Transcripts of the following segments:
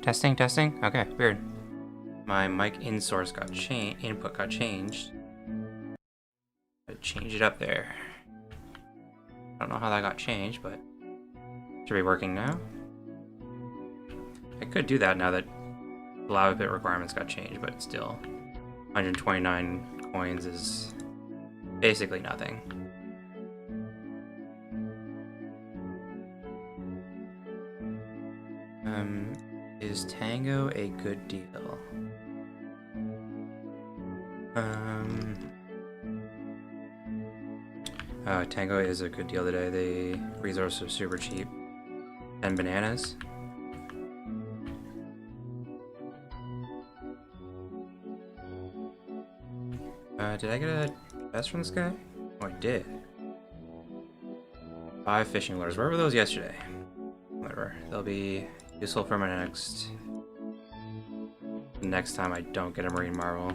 Testing, testing. Okay, weird. My mic input got changed. I change it up there. I don't know how that got changed, but should be working now. I could do that now that the lava pit requirements got changed, but still, 129 coins is basically nothing. Is Tango a good deal? Tango is a good deal today. The resources are super cheap. 10 bananas. Did I get a chest from this guy? Oh, I did. 5 fishing lures. Where were those yesterday? Whatever. They'll be useful for my next time I don't get a marine marble.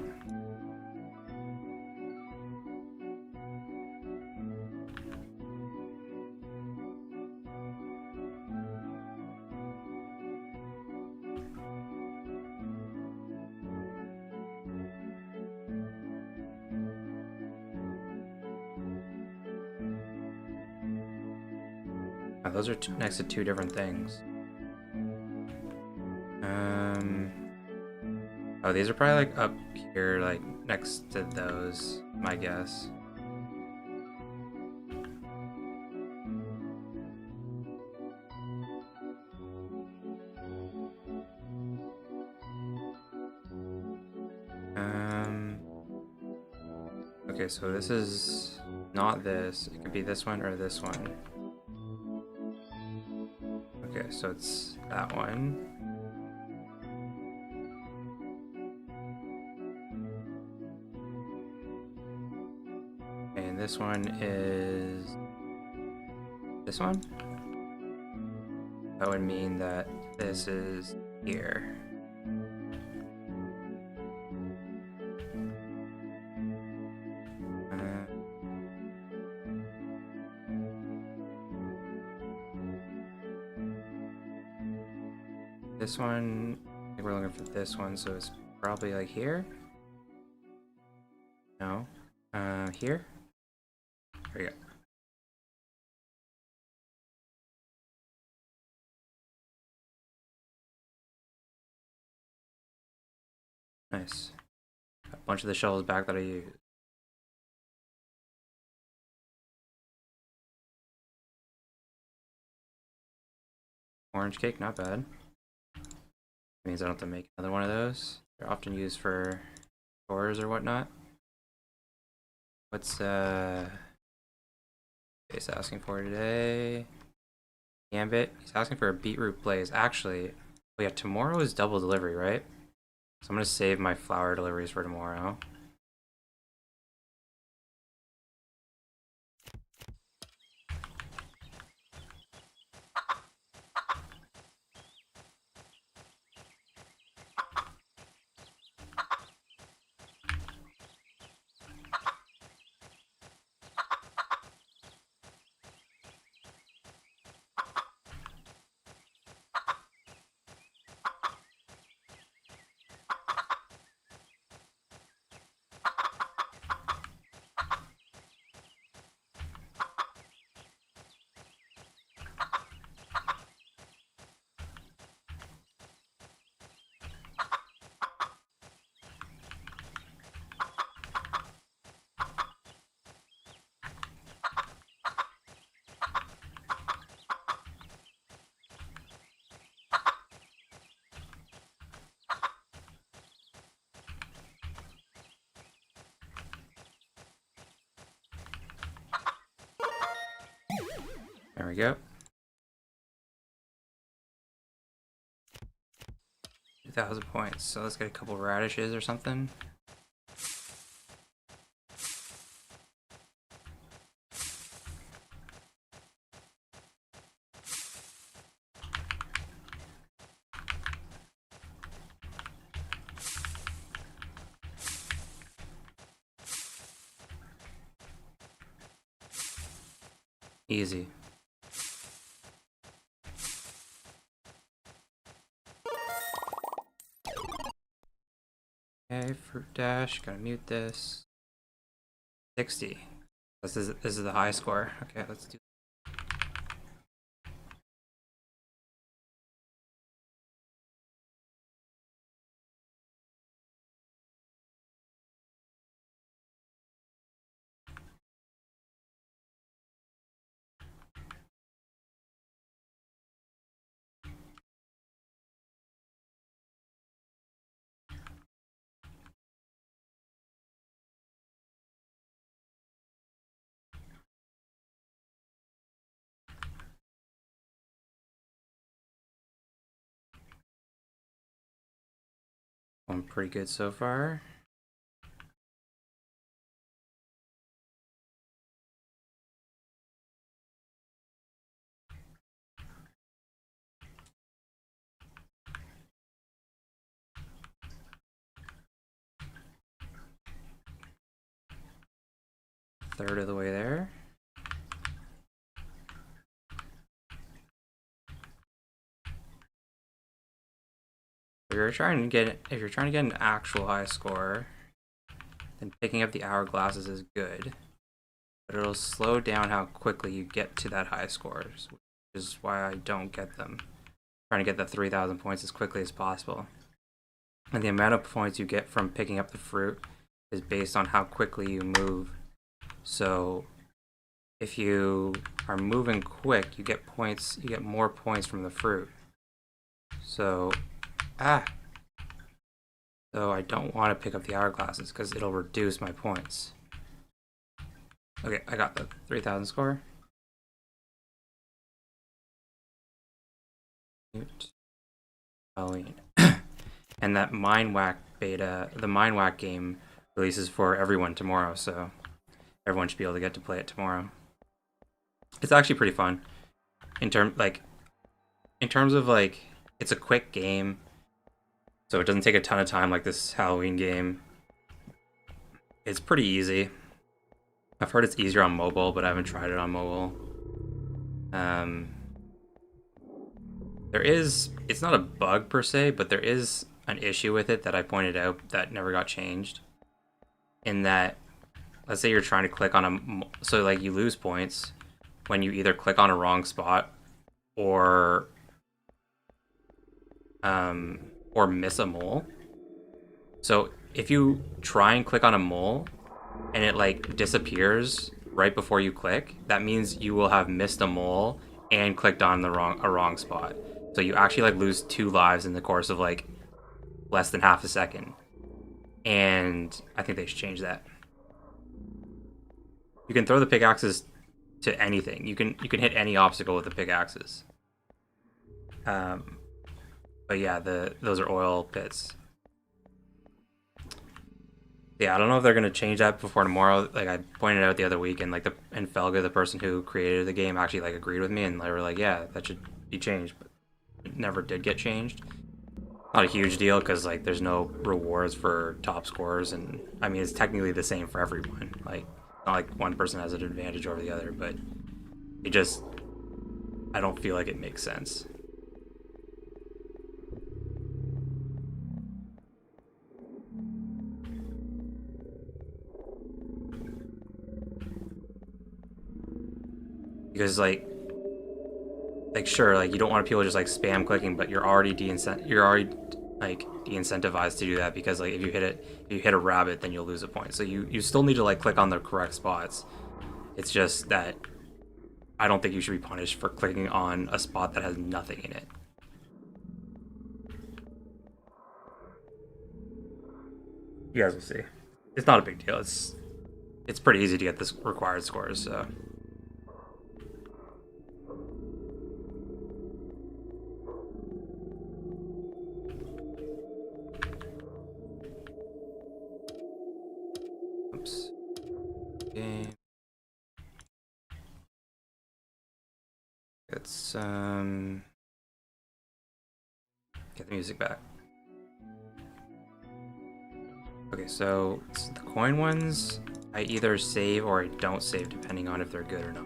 Oh, those are next to 2 different things. Oh, these are probably like up here, like next to those, my guess. Okay, so this is not this. It could be this one or this one. Okay, so it's that one. And this one is this one? That would mean that this is here. This one, I think we're looking for this one, so it's probably like here? No. Here? There we go. Nice. Got a bunch of the shells back that I used. Orange cake, not bad. Means I don't have to make another one of those. They're often used for chores or whatnot. What's Face asking for today? Gambit. He's asking for a beetroot blaze. Actually, oh yeah, tomorrow is double delivery, right? So I'm gonna save my flour deliveries for tomorrow. There we go. 2,000 points. So let's get a couple radishes or something. Easy. Okay, fruit dash. Gotta mute this. 60. This is the high score. Okay, let's do. Going pretty good so far. Third of the way there. If you're trying to get an actual high score, then picking up the hourglasses is good, but it'll slow down how quickly you get to that high score, which is why I don't get them. I'm trying to get the 3,000 points as quickly as possible. And the amount of points you get from picking up the fruit is based on how quickly you move. So if you are moving quick, you get points. You get more points from the fruit. So, So I don't want to pick up the hourglasses because it'll reduce my points. Okay, I got the 3,000 score. Halloween. And that Mind Whack beta, the Mind Whack game releases for everyone tomorrow, so everyone should be able to get to play it tomorrow. It's actually pretty fun. In terms of like, it's a quick game, so it doesn't take a ton of time like this Halloween game. It's pretty easy. I've heard it's easier on mobile, but I haven't tried it on mobile. It's not a bug per se, but there is an issue with it that I pointed out that never got changed. In that, let's say you're trying to click on so like you lose points when you either click on a wrong spot or miss a mole. So if you try and click on a mole and it like disappears right before you click, that means you will have missed a mole and clicked on a wrong spot. So you actually like lose 2 lives in the course of like less than half a second. And I think they should change that. You can throw the pickaxes to anything. You can hit any obstacle with the pickaxes. But yeah, those are oil pits. Yeah, I don't know if they're gonna change that before tomorrow. Like I pointed out the other week, and Felga, the person who created the game, actually like agreed with me, and they were like, "Yeah, that should be changed," but it never did get changed. Not a huge deal because like there's no rewards for top scorers, and I mean it's technically the same for everyone. Like not like one person has an advantage over the other, but I don't feel like it makes sense. Because like sure, like you don't want people just like spam clicking, but you're already de-incentivized to do that because like if you hit a rabbit, then you'll lose a point. So you still need to like click on the correct spots. It's just that I don't think you should be punished for clicking on a spot that has nothing in it. You guys will see. It's not a big deal. It's pretty easy to get this required scores. So. Oops. Game. Let's get the music back. Okay, so the coin ones, I either save or I don't save depending on if they're good or not.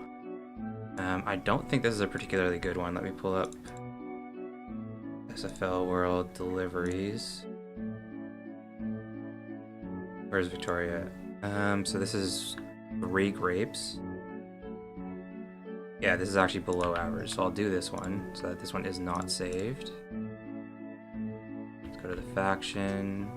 I don't think this is a particularly good one. Let me pull up SFL World Deliveries. Where's Victoria? So this is 3 grapes. Yeah, this is actually below average, so I'll do this one so that this one is not saved. Let's go to the faction.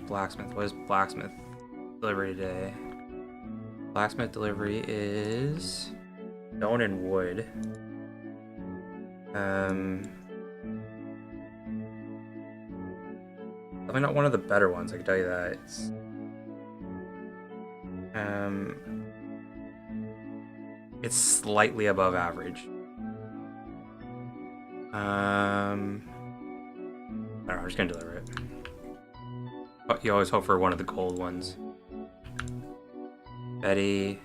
Blacksmith. What is blacksmith delivery today? Blacksmith delivery is stone and wood. Definitely not one of the better ones, I can tell you that. It's slightly above average. I don't know, I'm just gonna deliver it. You always hope for one of the gold ones. Betty.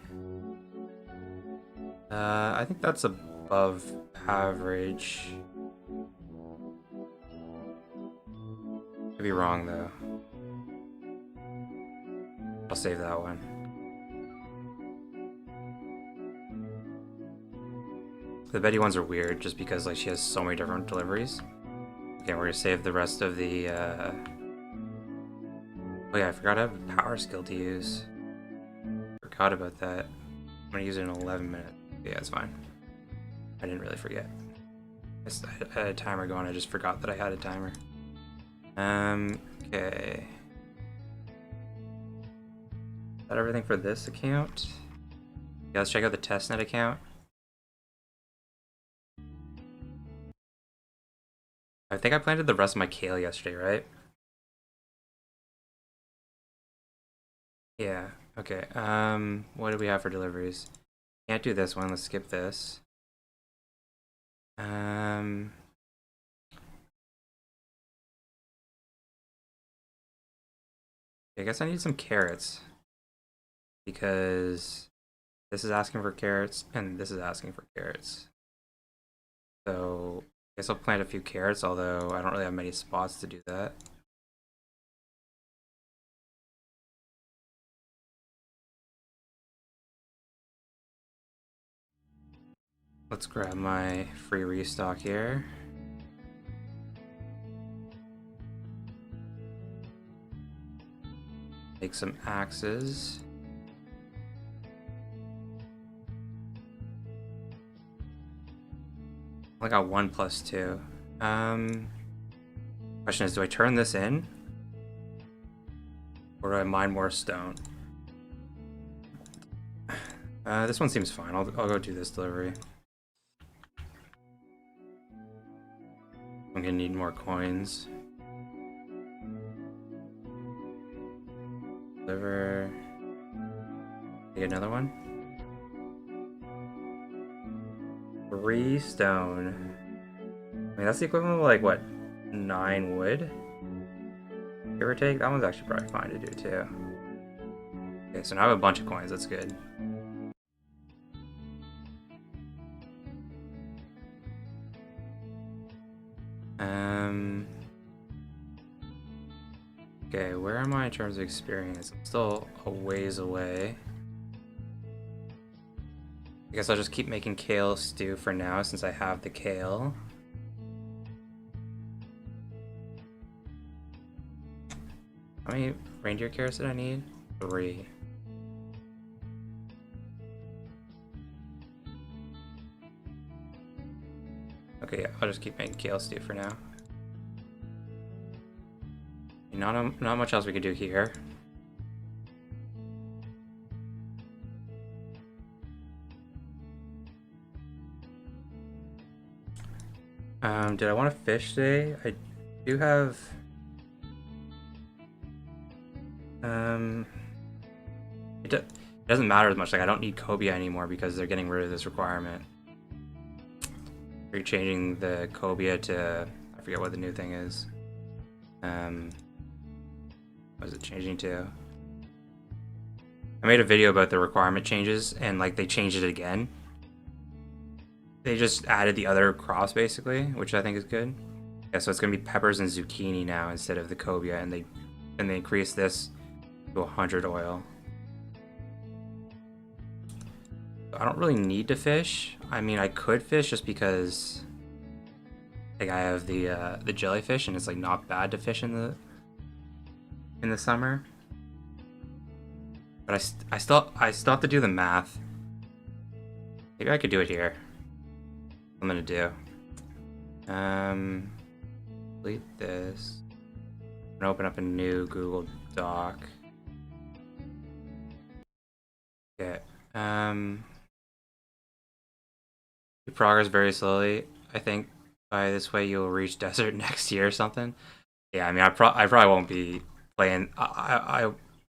I think that's above average. Could be wrong though. I'll save that one. The Betty ones are weird just because like she has so many different deliveries. Okay, we're gonna save the rest of the oh yeah, I forgot I have a power skill to use. Forgot about that. I'm gonna use it in 11 minutes. Yeah, it's fine. I didn't really forget. I had a timer going, I just forgot that I had a timer. Okay. Is that everything for this account? Yeah, let's check out the testnet account. I think I planted the rest of my kale yesterday, right? Yeah, okay. What do we have for deliveries? Can't do this one, let's skip this. I guess I need some carrots. Because this is asking for carrots, and this is asking for carrots. So, I guess I'll plant a few carrots, although I don't really have many spots to do that. Let's grab my free restock here. Make some axes. I got 1 plus 2. Question is, do I turn this in? Or do I mine more stone? This one seems fine. I'll go do this delivery. I'm gonna need more coins. Deliver. Get another one. 3 stone. I mean, that's the equivalent of like what, 9 wood? Give or take. That one's actually probably fine to do too. Okay, so now I have a bunch of coins. That's good. Okay, where am I in terms of experience? I'm still a ways away. I guess I'll just keep making kale stew for now since I have the kale. How many reindeer carrots did I need? 3. Okay, yeah, I'll just keep making kale stew for now. Not much else we could do here. Did I want to fish today? I do have... It doesn't matter as much. Like, I don't need cobia anymore because they're getting rid of this requirement. They're changing the cobia to... I forget what the new thing is. What is it changing to? I made a video about the requirement changes, and like they changed it again. They just added the other crops basically, which I think is good. Yeah, so it's gonna be peppers and zucchini now instead of the cobia, and they increased this to 100 oil. I don't really need to fish. I mean, I could fish just because like I have the jellyfish, and it's like not bad to fish in the summer. But I still have to do the math. Maybe I could do it here. I'm gonna do. Delete this. I'm gonna open up a new Google Doc. Okay. You progress very slowly. I think by this way you'll reach desert next year or something. Yeah, I mean, I probably won't be playing. I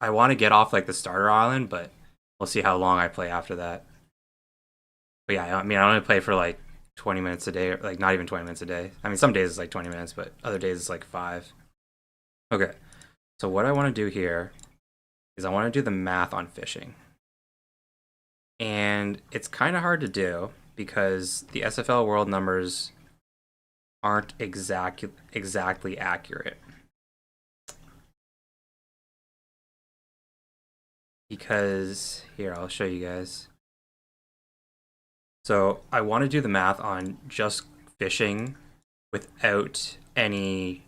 want to get off like the starter island, but we'll see how long I play after that. But yeah, I mean, I only play for like 20 minutes a day, or like not even 20 minutes a day. I mean, some days it's like 20 minutes, but other days it's like 5. Okay, so what I want to do here is I want to do the math on fishing. And it's kind of hard to do because the SFL world numbers aren't exactly accurate. Because, here, I'll show you guys. So I want to do the math on just fishing without any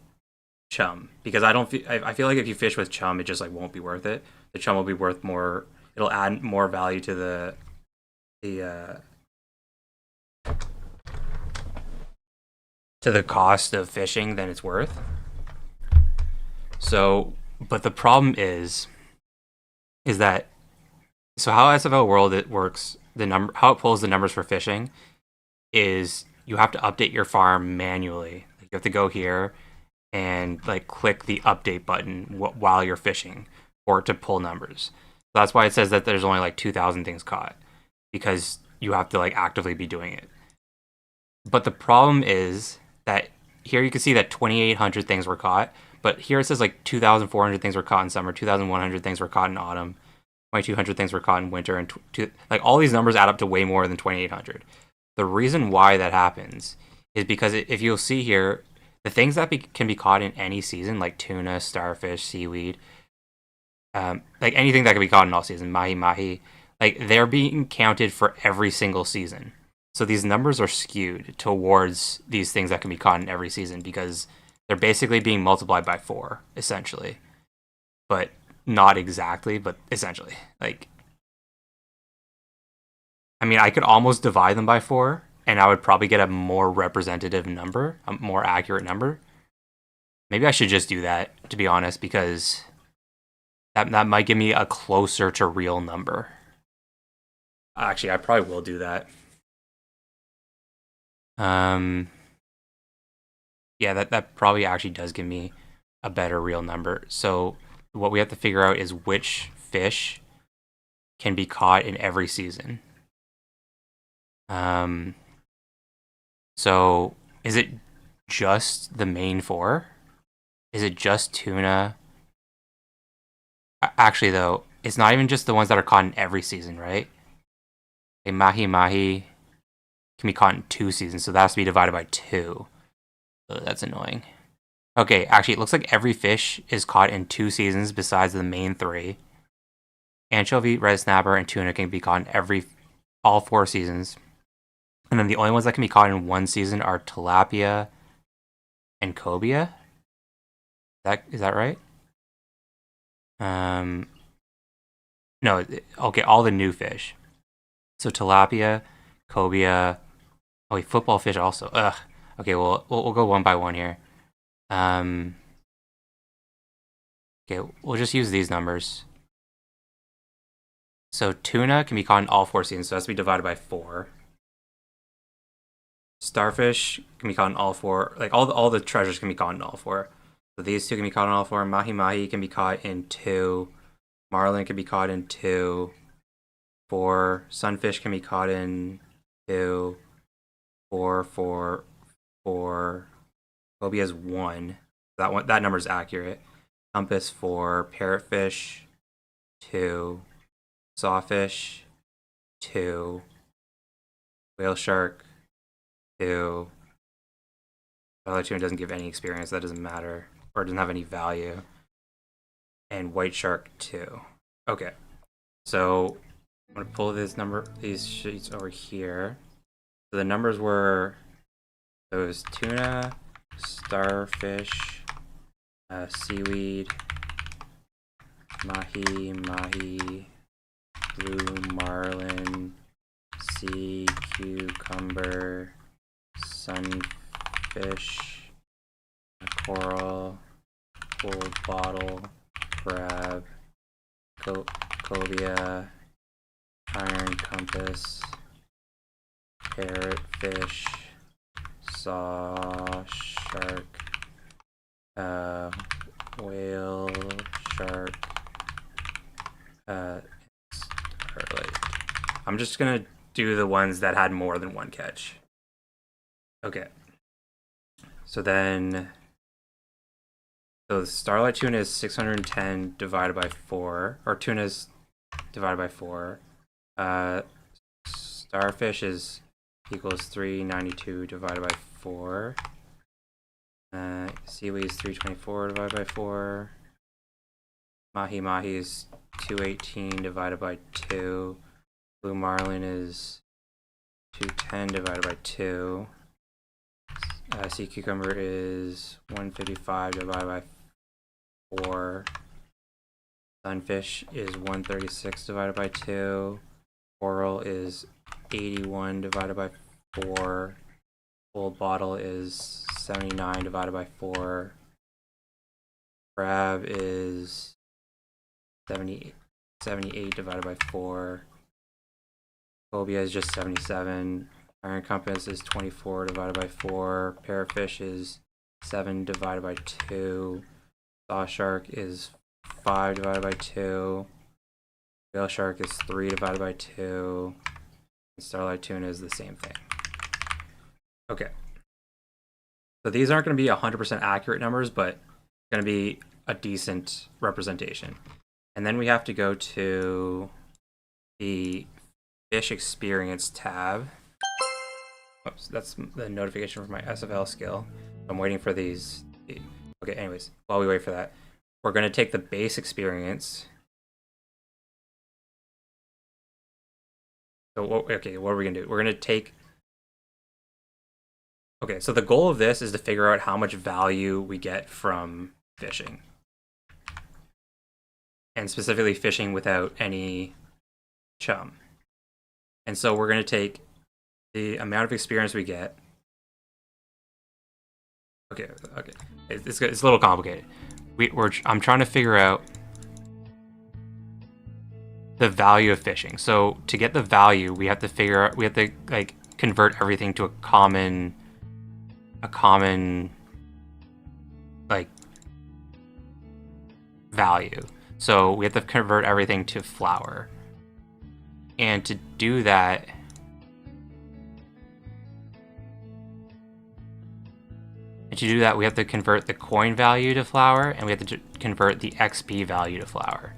chum, because I feel like if you fish with chum, it just like won't be worth it. The chum will be worth more. It'll add more value to the to the cost of fishing than it's worth. So, but the problem is that so how SFL World it works, how it pulls the numbers for fishing is you have to update your farm manually. Like you have to go here and like click the update button while you're fishing for it to pull numbers. So that's why it says that there's only like 2,000 things caught, because you have to like actively be doing it. But the problem is that here you can see that 2,800 things were caught, but here it says like 2,400 things were caught in summer, 2,100 things were caught in autumn, 2,200 things were caught in winter, and like all these numbers add up to way more than 2,800. The reason why that happens is because if you'll see here, the things that can be caught in any season, like tuna, starfish, seaweed, like anything that can be caught in all season, mahi, like they're being counted for every single season. So these numbers are skewed towards these things that can be caught in every season because they're basically being multiplied by 4, essentially. But not exactly, but essentially. Like, I mean, I could almost divide them by 4, and I would probably get a more representative number, a more accurate number. Maybe I should just do that, to be honest, because that might give me a closer to real number. Actually, I probably will do that. Yeah, that probably actually does give me a better real number. So what we have to figure out is which fish can be caught in every season. So is it just the main 4? Is it just tuna? Actually, though, it's not even just the ones that are caught in every season, right? A mahi can be caught in 2 seasons, so that has to be divided by 2. Oh, that's annoying. Okay, actually, it looks like every fish is caught in 2 seasons besides the main 3. Anchovy, red snapper, and tuna can be caught in all 4 seasons. And then the only ones that can be caught in 1 season are tilapia and cobia. Is that right? No, okay, all the new fish. So tilapia, cobia, oh wait, football fish also. Ugh. Okay, well, we'll go one by one here. Okay, we'll just use these numbers. So tuna can be caught in all 4 seasons, so it has to be divided by 4. Starfish can be caught in all 4. Like all the treasures can be caught in all 4. So these 2 can be caught in all 4. Mahi can be caught in 2. Marlin can be caught in 2. 4. Sunfish can be caught in 2. 4. Cobia is 1. That number is accurate. Compass 4, parrotfish 2, sawfish 2, whale shark 2. Starlight tuna doesn't give any experience. That doesn't matter, or doesn't have any value. And white shark 2. Okay, so I'm gonna pull these sheets over here. So the numbers were those tuna, starfish, seaweed, mahi, blue marlin, sea cucumber, sunfish, coral, gold bottle, crab, cobia, iron compass, parrotfish, saw shark, whale shark, starlight. I'm just gonna do the ones that had more than one catch. Okay. So the starlight tuna is 610 divided by 4, or tuna's divided by 4. Starfish is equals 392 divided by 4. Seaweed is 324 divided by 4. Mahi is 218 divided by 2. Blue marlin is 210 divided by 2. Sea cucumber is 155 divided by 4. Sunfish is 136 divided by 2. Coral is 81 divided by 4. Gold bottle is 79 divided by 4. Crab is 78 divided by 4. Cobia is just 77. Iron compass is 24 divided by 4. Parrotfish is 7 divided by 2. Saw shark is 5 divided by 2. Whale shark is 3 divided by 2. And starlight tuna is the same thing. Okay. So these aren't going to be 100% accurate numbers, but going to be a decent representation. And then we have to go to the fish experience tab. Oops, that's the notification for my SFL skill. I'm waiting for these. Okay, anyways, while we wait for that, we're going to take the base experience. So, okay, what are we going to do? We're going to take... Okay, so the goal of this is to figure out how much value we get from fishing. And specifically fishing without any chum. And so we're going to take the amount of experience we get. Okay. It's a little complicated. I'm trying to figure out the value of fishing. So to get the value, we have to like convert everything to a common like value. So we have to convert everything to flour. And to do that, we have to convert the coin value to flour, and we have to convert the XP value to flour.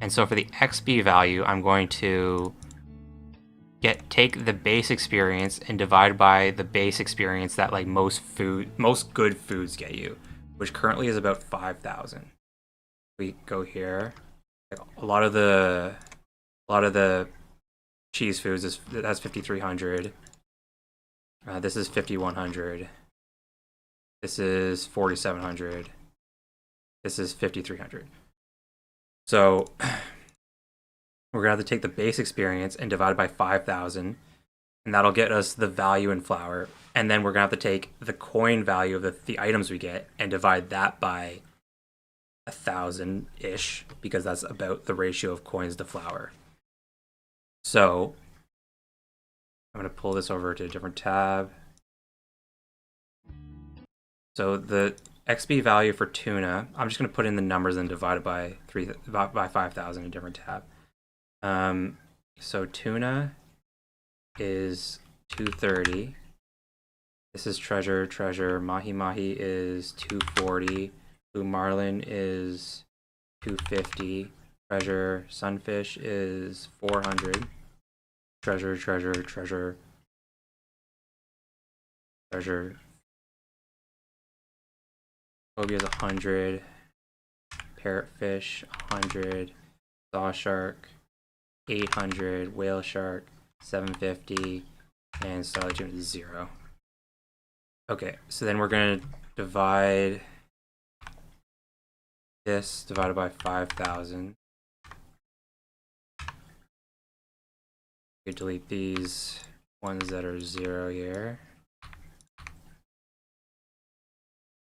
And so for the XP value, I'm going to take the base experience and divide by the base experience that like most good foods get you, which currently is about 5,000. We go here. A lot of the cheese foods that's 5,300. This is 5,100. This is 4,700. This is 5,300. So we're gonna have to take the base experience and divide by 5,000, and that'll get us the value in flour. And then we're gonna have to take the coin value of the items we get and divide that by 1,000-ish, because that's about the ratio of coins to flour. So I'm gonna pull this over to a different tab. So the XP value for tuna, I'm just going to put in the numbers and divide it by 5,000 in a different tab. So tuna is 230. This is treasure, treasure. Mahi Mahi is 240. Blue Marlin is 250. Treasure, Sunfish is 400. Treasure, treasure, treasure. Treasure. Phobia is 100. Parrotfish, 100. Saw Shark, 800. Whale Shark, 750. And Starlight Tuna is 0. Okay, so then we're going to divide this divided by 5,000. You delete these ones that are 0 here.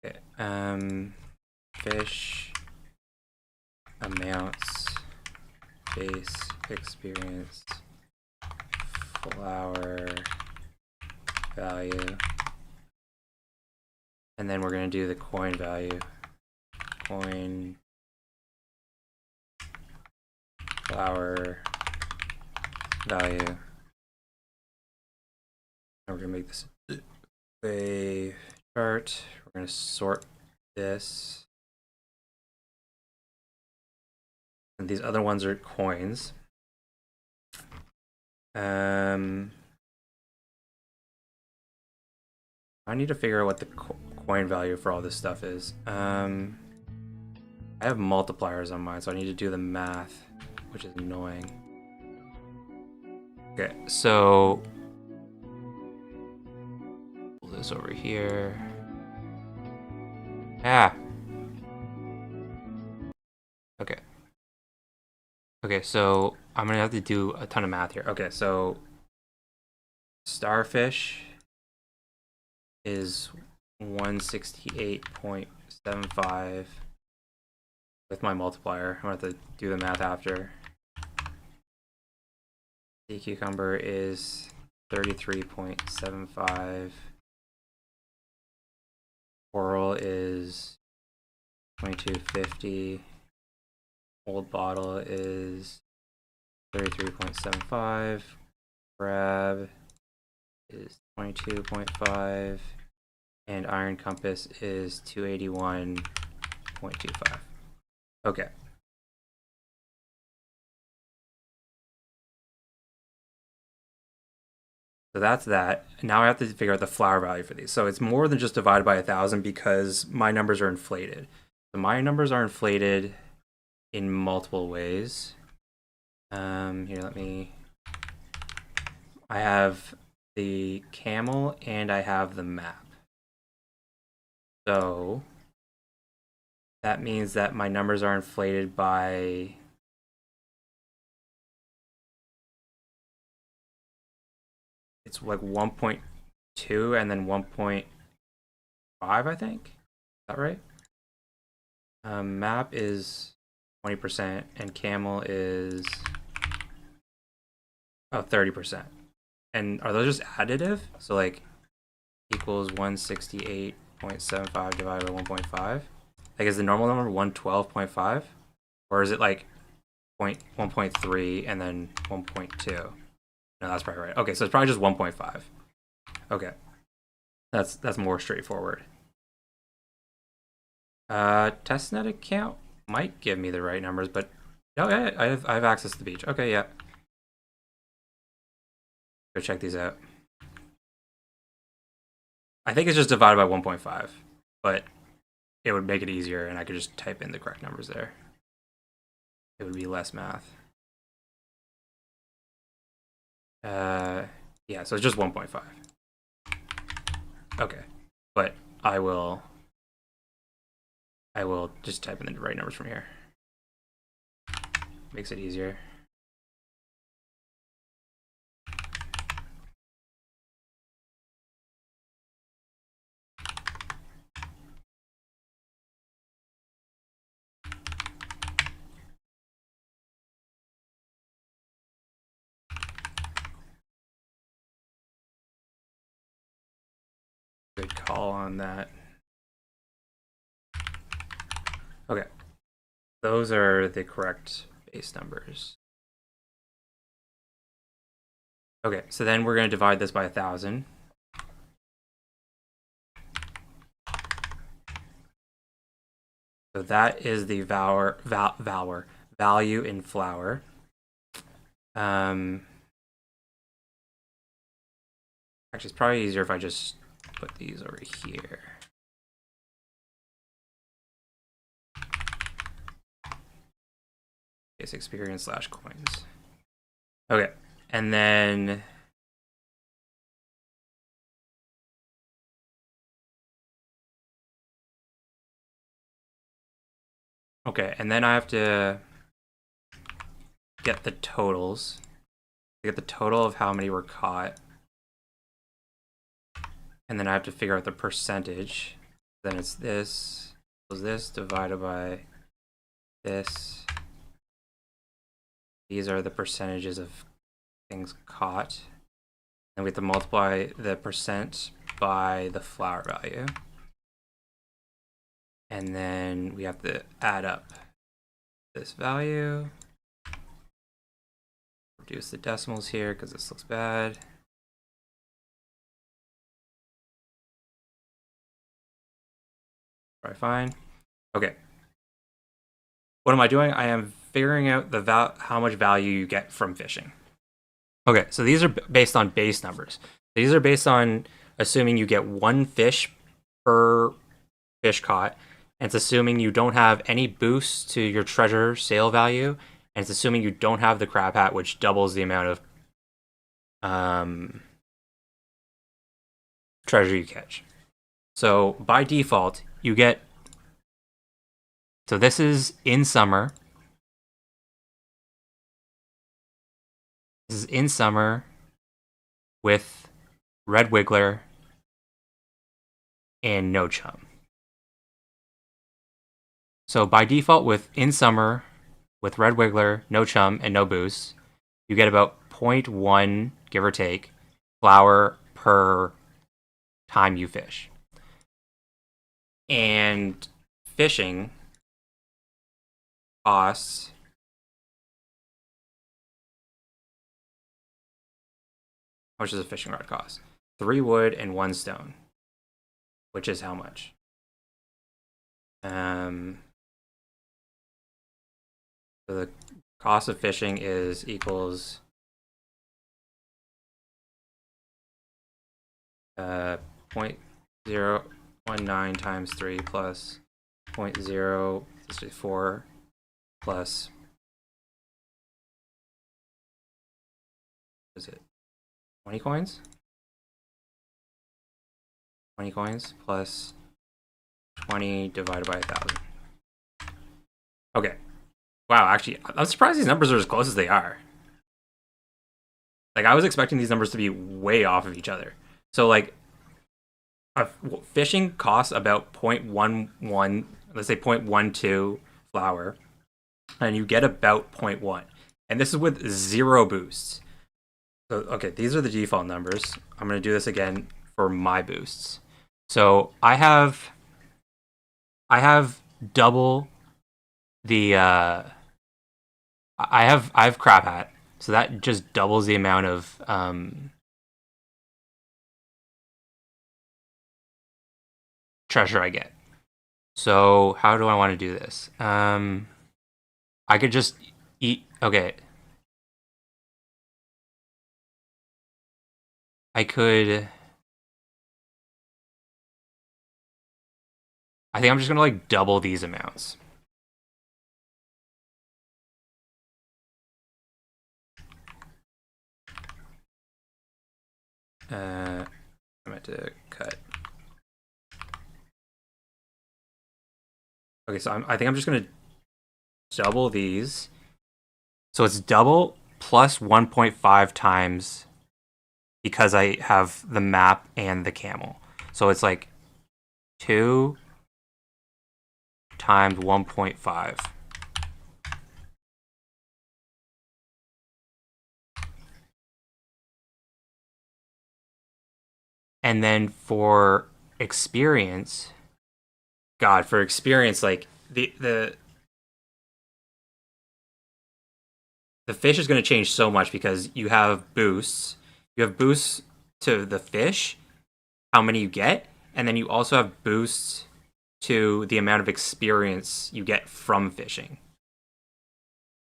Okay, fish amounts base experience flour value, and then we're going to do the coin value. Coin flour value, and we're going to make this a chart. We're going to sort this, and these other ones are coins. I need to figure out what the coin value for all this stuff is. I have multipliers on mine, so I need to do the math, which is annoying. Okay, so pull this over here. Ah. Okay. Okay, so I'm gonna have to do a ton of math here. Okay, so starfish is 168.75 with my multiplier. I'm gonna have to do the math after. Sea cucumber is 33.75. Coral is 2250. Old bottle is 33.75. Crab is 22.5. And iron compass is 281.25. Okay. So that's that. Now I have to figure out the flour value for these. So it's more than just divided by 1,000 because my numbers are inflated. So my numbers are inflated in multiple ways. Here, let me. I have the camel and I have the map. So that means that my numbers are inflated by it's like 1.2 and then 1.5, I think. Is that right? Map is 20% and camel is 30%. And are those just additive? So like equals 168.75 divided by 1.5. Like, is the normal number 112.5? Or is it like 1.3 and then 1.2? No, that's probably right. Okay, so it's probably just 1.5. Okay. That's more straightforward. Testnet account might give me the right numbers, but oh yeah, I have access to the beach. Okay, yeah. Go check these out. I think it's just divided by 1.5, but it would make it easier and I could just type in the correct numbers there. It would be less math. Yeah, so it's just 1.5. Okay, but I will just type in the right numbers from here. Makes it easier. Good call on that. Okay, those are the correct base numbers. Okay, so then we're going to divide this by 1,000. So that is the value in flour. Actually, it's probably easier if I just put these over here. It's experience / coins. Okay, and then I have to get the totals. Get the total of how many were caught. And then I have to figure out the percentage. Then it's this equals this divided by this. These are the percentages of things caught. And we have to multiply the percent by the flour value. And then we have to add up this value. Reduce the decimals here because this looks bad. Probably fine. Okay. What am I doing? I am figuring out the how much value you get from fishing. Okay, so these are based on base numbers. These are based on assuming you get one fish per fish caught, and it's assuming you don't have any boosts to your treasure sale value, and it's assuming you don't have the crab hat, which doubles the amount of treasure you catch. So by default, you get. So this is in summer. This is in summer with red wiggler and no chum. So by default, with in summer with red wiggler, no chum, and no boost, you get about 0.1, give or take, flour per time you fish. And fishing costs how much does a fishing rod cost? 3 wood and 1 stone, which is how much? So the cost of fishing is equals 0.019 times 3 plus 0.064 plus, what is it, 20 coins? 20 coins plus 20 divided by 1,000. Okay. Wow, actually, I'm surprised these numbers are as close as they are. Like, I was expecting these numbers to be way off of each other. So, like, fishing costs about 0.11, let's say 0.12 flour, and you get about 0.1. And this is with 0 boosts. So, okay, these are the default numbers. I'm going to do this again for my boosts. So, I have double the I have crab hat, so that just doubles the amount of treasure I get. So how do I want to do this? I could just eat. Okay, I could. I think I'm just gonna like double these amounts. I meant to cut. Okay, so I think I'm just gonna double these. So it's double plus 1.5 times because I have the map and the camel. So it's like 2 times 1.5. And then for experience, God, for experience, like the fish is going to change so much because you have boosts. You have boosts to the fish, how many you get, and then you also have boosts to the amount of experience you get from fishing.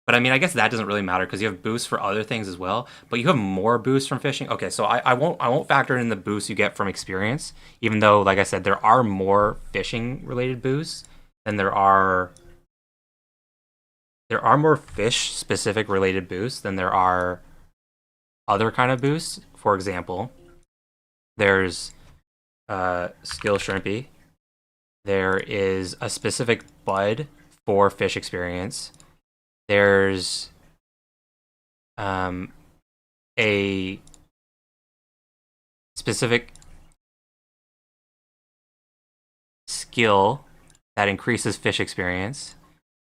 But I mean, I guess that doesn't really matter because you have boosts for other things as well. But you have more boosts from fishing. Okay, so I won't factor in the boosts you get from experience, even though, like I said, there are more fishing related boosts than there are more fish specific related boosts than there are other kind of boosts. For example, there's skill shrimpy. There is a specific bud for fish experience. There's a specific skill that increases fish experience.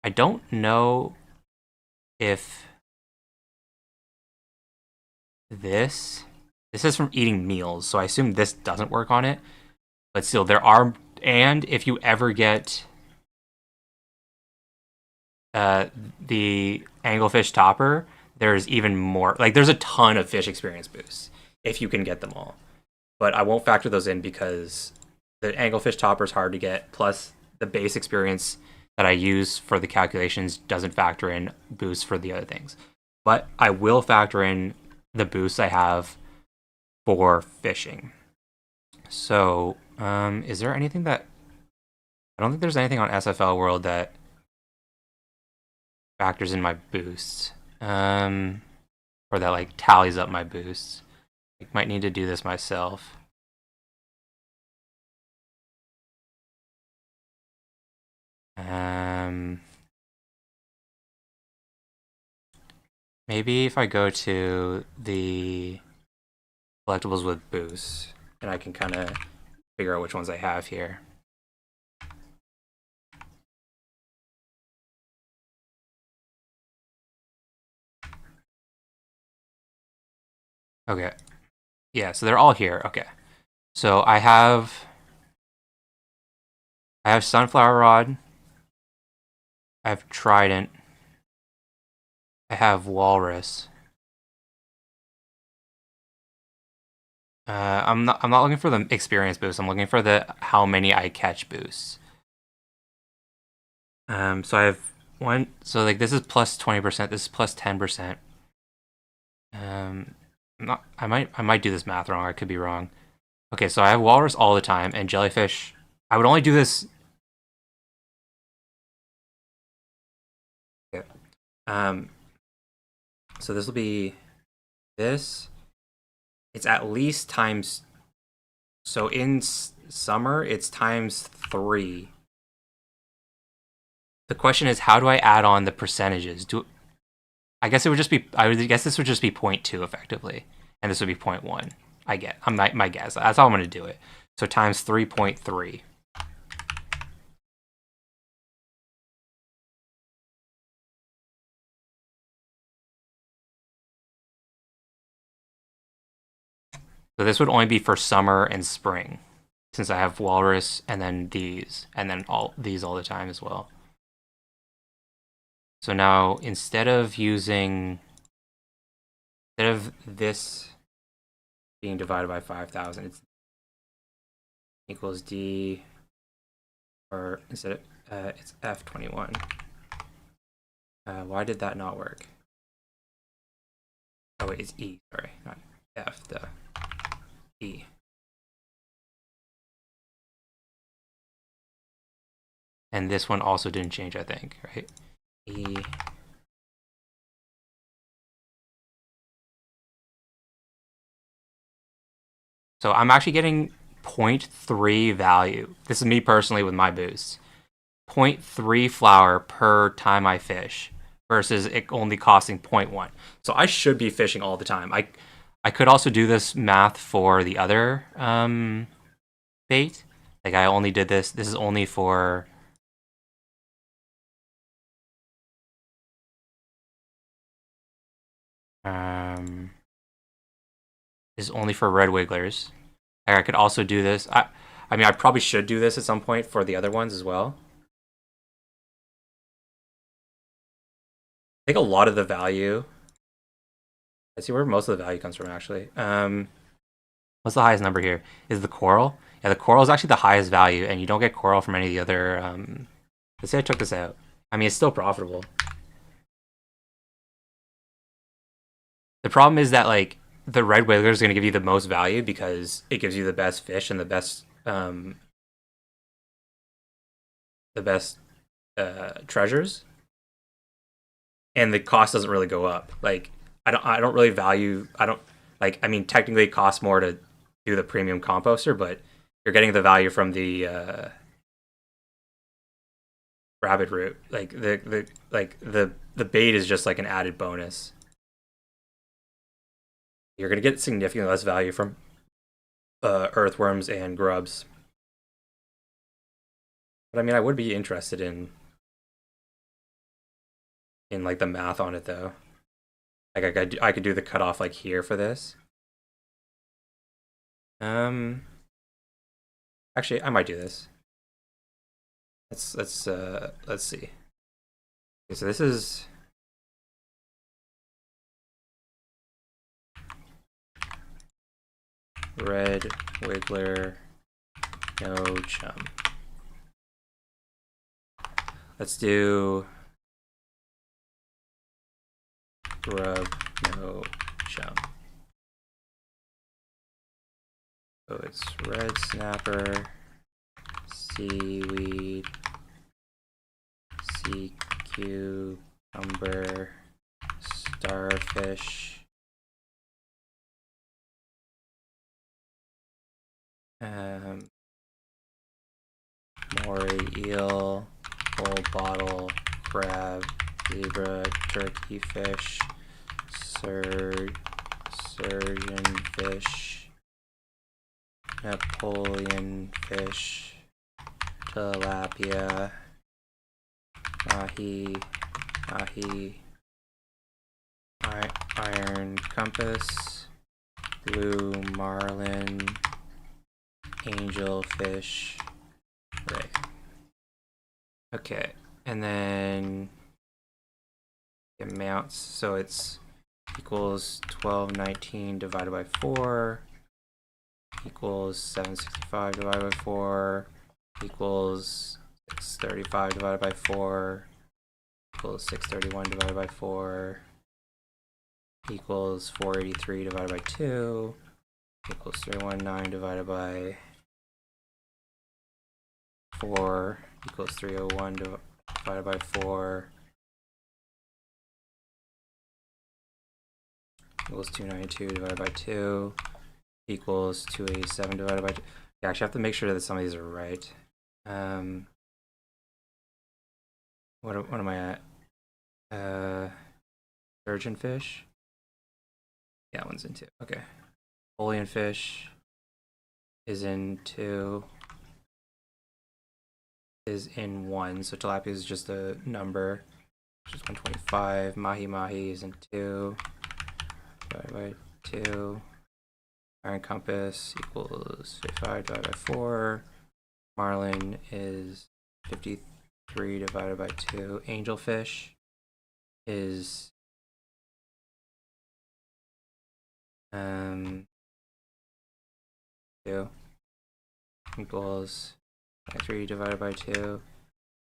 I don't know if this is from eating meals, so I assume this doesn't work on it. But still, there are, and if you ever get the anglefish topper, there's even more. Like, there's a ton of fish experience boosts if you can get them all. But I won't factor those in because the anglefish topper is hard to get. Plus, the base experience that I use for the calculations doesn't factor in boosts for the other things. But I will factor in the boosts I have for fishing. So, is there anything that I don't think there's anything on SFL World that factors in my boosts, or that like tallies up my boosts. I might need to do this myself. Maybe if I go to the collectibles with boosts, and I can kind of figure out which ones I have here. Okay. Yeah, so they're all here. Okay. So I have sunflower rod. I have trident. I have walrus. I'm not looking for the experience boost. I'm looking for the how many I catch boosts. So I have one. So like this is plus 20%. This is plus 10%. Not. I might do this math wrong. I could be wrong. Okay, so I have walrus all the time and jellyfish. I would only do this. Okay. So this will be this. It's at least times. So in summer, it's times 3. The question is, how do I add on the percentages? I guess it would just be. I would guess this would just be 0.2 effectively, and this would be 0.1. I get. My guess. That's how I'm going to do it. So times 3.3. So this would only be for summer and spring, since I have walrus and then these, and then all these all the time as well. So now instead of this being divided by 5,000, it's equals D, or instead of it's F21. Why did that not work? Oh wait, it's E. Sorry, not F. The E. And this one also didn't change, I think, right? E. So I'm actually getting 0.3 value. This is me personally with my boosts. 0.3 flour per time I fish versus it only costing 0.1. So I should be fishing all the time. I could also do this math for the other bait. Like I only did this. This is only for is only for red wigglers. I could also do this. I mean, I probably should do this at some point for the other ones as well. I think a lot of the value. I see where most of the value comes from actually. What's the highest number here? Is the coral? Yeah, the coral is actually the highest value, and you don't get coral from any of the other. Let's say I took this out. I mean, it's still profitable. The problem is that like the red wiggler is going to give you the most value because it gives you the best fish and the best treasures, and the cost doesn't really go up. Like I don't really value. I don't like. I mean, technically, it costs more to do the premium composter, but you're getting the value from the rabbit root. Like the bait is just like an added bonus. You're gonna get significantly less value from earthworms and grubs. But I mean, I would be interested in like the math on it though. Like I could do the cutoff like here for this. Um, actually, I might do this. Let's see. Okay, so this is red wiggler, no chum. Let's do grub, no chum. So it's red snapper, seaweed, sea cucumber, starfish, moray eel, full bottle, crab, zebra, turkey fish, surgeon fish, Napoleon fish, tilapia, mahi, iron compass, blue marlin, angelfish, ray. Okay, and then amounts, so it's equals 1219 divided by 4 equals 765 divided by 4 equals 635 divided by 4 equals 631 divided by 4 equals 483 divided by 2 equals 319 divided by 4 equals 301 divided by 4 equals 292 divided by 2 equals 287 divided by 2. Yeah, actually, I have to make sure that some of these are right. What am I at? Surgeon fish. Yeah, that one's in 2. Okay. Napoleon fish is in 2. Is in 1. So tilapia is just a number, which is 125. Mahi is in 2. Divided by 2. Iron compass equals 55 divided by 4. Marlin is 53 divided by 2. Angelfish is 2 equals 23 divided by 2.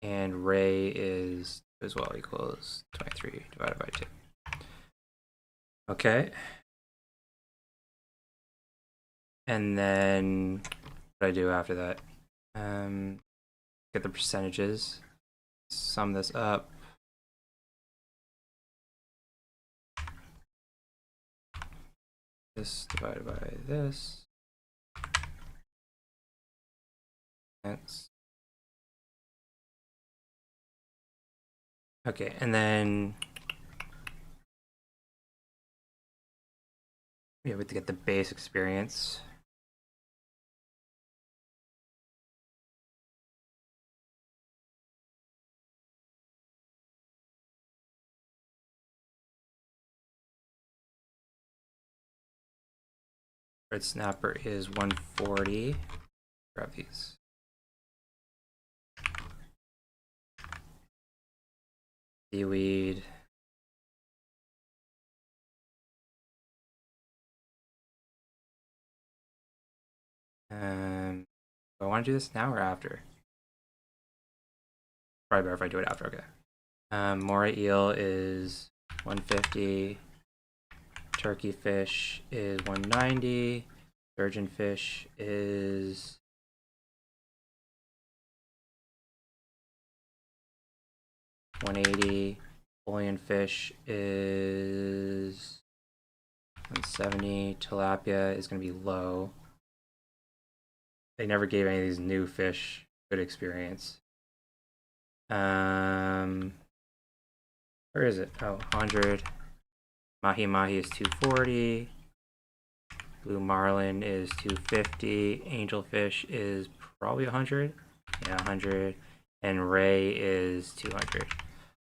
And ray is as well equals 23 divided by 2. Okay. And then what do I do after that? Get the percentages, sum this up. This divided by this. That's okay, and then we have to get the base experience. Red snapper is 140. Grab these. Seaweed. I want to do this now or after? Probably better if I do it after. Okay. Moray eel is 150. Turkey fish is 190. Sturgeon fish is 180. Bullion fish is 170. Tilapia is going to be low. They never gave any of these new fish good experience. Where is it? Oh, 100. Mahi Mahi is 240. Blue Marlin is 250. Angelfish is probably 100. Yeah, 100. And Ray is 200.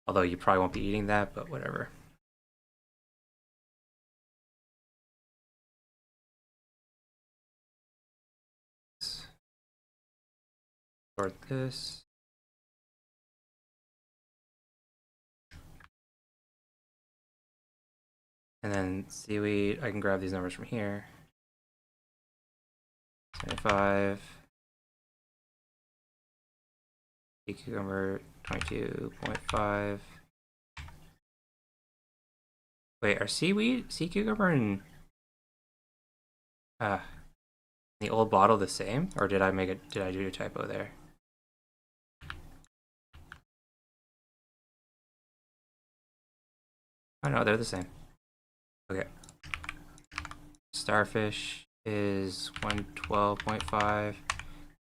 Although you probably won't be eating that, but whatever. Sort this. And then seaweed, I can grab these numbers from here. 75. Sea cucumber, 22.5. Wait, are sea cucumber, and the old bottle the same? Or did I do a typo there? Oh no, they're the same. Okay. Starfish is 112.5.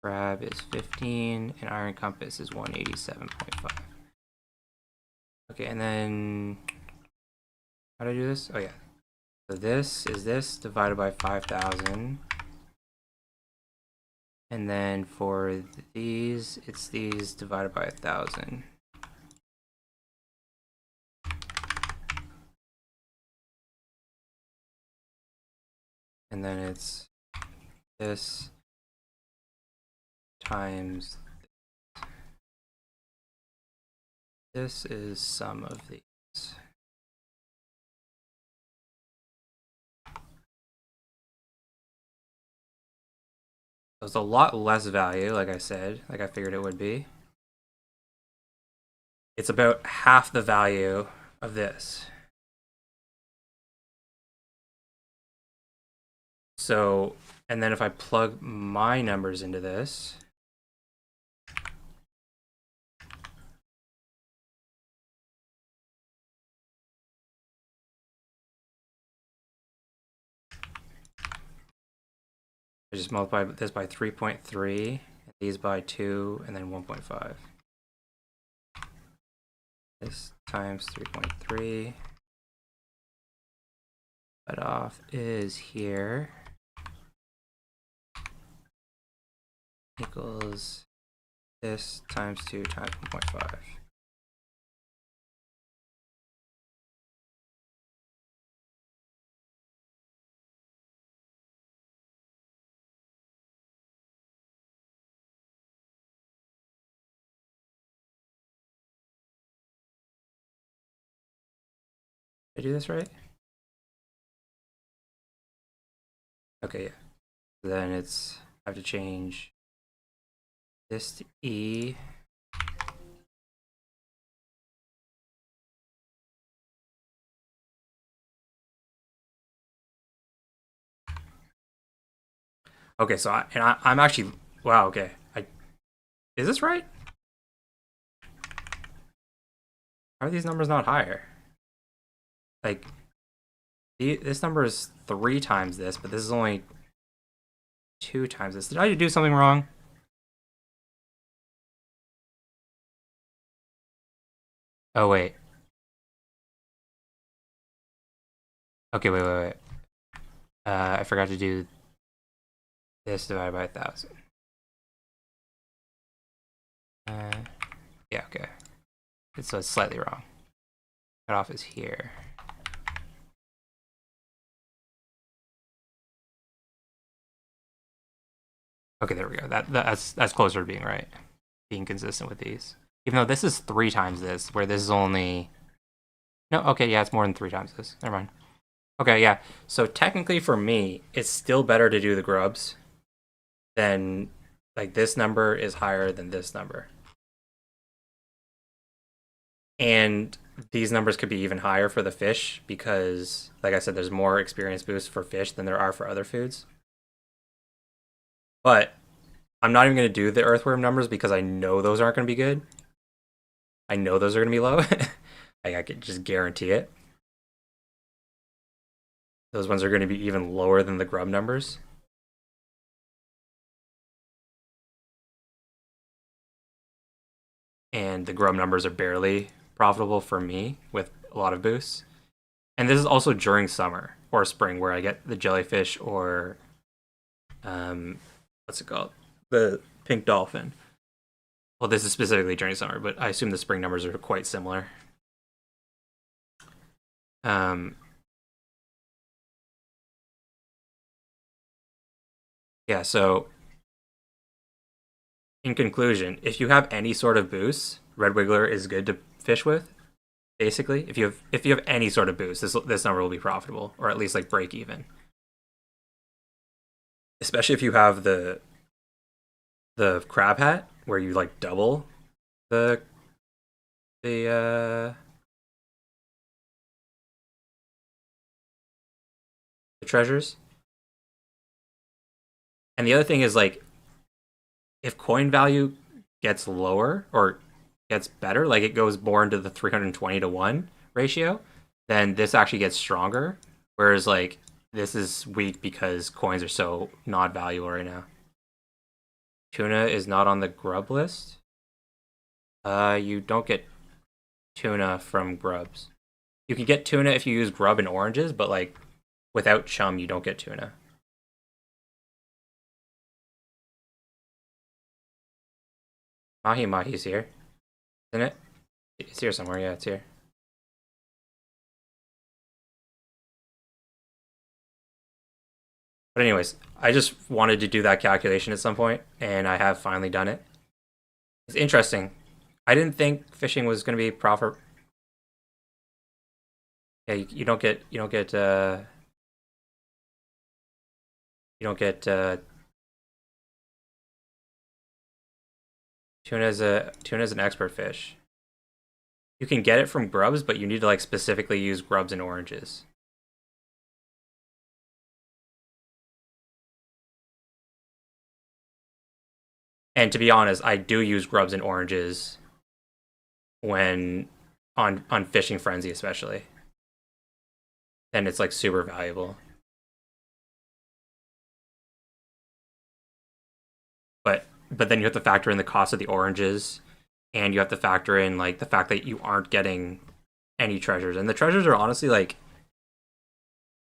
Crab is 15, and Iron Compass is 187.5. Okay, and then how do I do this? Oh yeah. So this is this divided by 5,000. And then for these, it's these divided by 1,000. And then it's this times this is sum of these. So it's a lot less value, like I said, like I figured it would be. It's about half the value of this. So, and then if I plug my numbers into this, I just multiply this by 3.3, these by 2, and then 1.5. This times 3.3. Cutoff is here. Equals this times 2 times 1.5. Did I do this right? Okay, yeah. So then it's, I have to change this to E. Okay, so I'm actually, wow, okay. Is this right? How are these numbers not higher? Like, this number is 3 times this, but this is only 2 times this. Did I do something wrong? Oh, wait. Okay, wait. I forgot to do this divided by 1,000. Yeah, okay. So it's slightly wrong. Cutoff is here. Okay, there we go. That's closer to being right. Being consistent with these. Even though this is 3 times this, where this is only... No, okay, yeah, it's more than 3 times this. Never mind. Okay, yeah. So technically for me, it's still better to do the grubs than Like this number is higher than this number. And these numbers could be even higher for the fish because, like I said, there's more experience boosts for fish than there are for other foods. But I'm not even going to do the earthworm numbers because I know those aren't going to be good. I know those are going to be low. I could just guarantee it. Those ones are going to be even lower than the grub numbers. And the grub numbers are barely profitable for me with a lot of boosts. And this is also during summer or spring where I get the jellyfish or what's it called? The pink dolphin. Well, this is specifically during summer, but I assume the spring numbers are quite similar. Um, yeah, so in conclusion, if you have any sort of boost, red wiggler is good to fish with. Basically, if you have any sort of boost, this number will be profitable or at least like break even. Especially if you have the crab hat where you like double the the uh the treasures. And the other thing is like if coin value gets lower or gets better, like it goes more into the 320 to 1 ratio, then this actually gets stronger. Whereas like this is weak because coins are so not valuable right now. Tuna is not on the grub list. You don't get tuna from grubs. You can get tuna if you use grub and oranges, but like without chum, you don't get tuna. Mahi's here, isn't it? It's here somewhere. Yeah, it's here. But anyways, I just wanted to do that calculation at some point, and I have finally done it. It's interesting. I didn't think fishing was going to be proper. Yeah, you don't get tuna is an expert fish. You can get it from grubs, but you need to like specifically use grubs and oranges. And to be honest, I do use grubs and oranges when on fishing frenzy especially. And it's like super valuable. But then you have to factor in the cost of the oranges and you have to factor in like the fact that you aren't getting any treasures. And the treasures are honestly like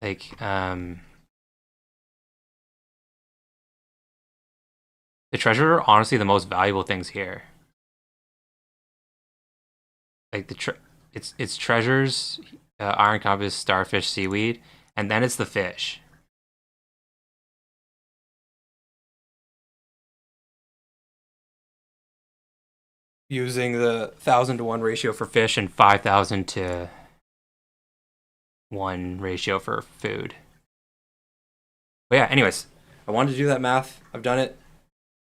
the treasures are honestly the most valuable things here. Like it's treasures, iron compass, starfish, seaweed, and then it's the fish. Using the 1,000 to 1 ratio for fish and 5,000 to 1 ratio for food. But yeah, anyways, I wanted to do that math. I've done it.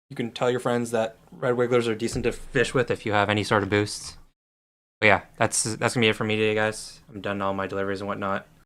You can tell your friends that red wigglers are decent to fish with if you have any sort of boosts. But yeah, that's gonna be it for me today, guys. I'm done all my deliveries and whatnot.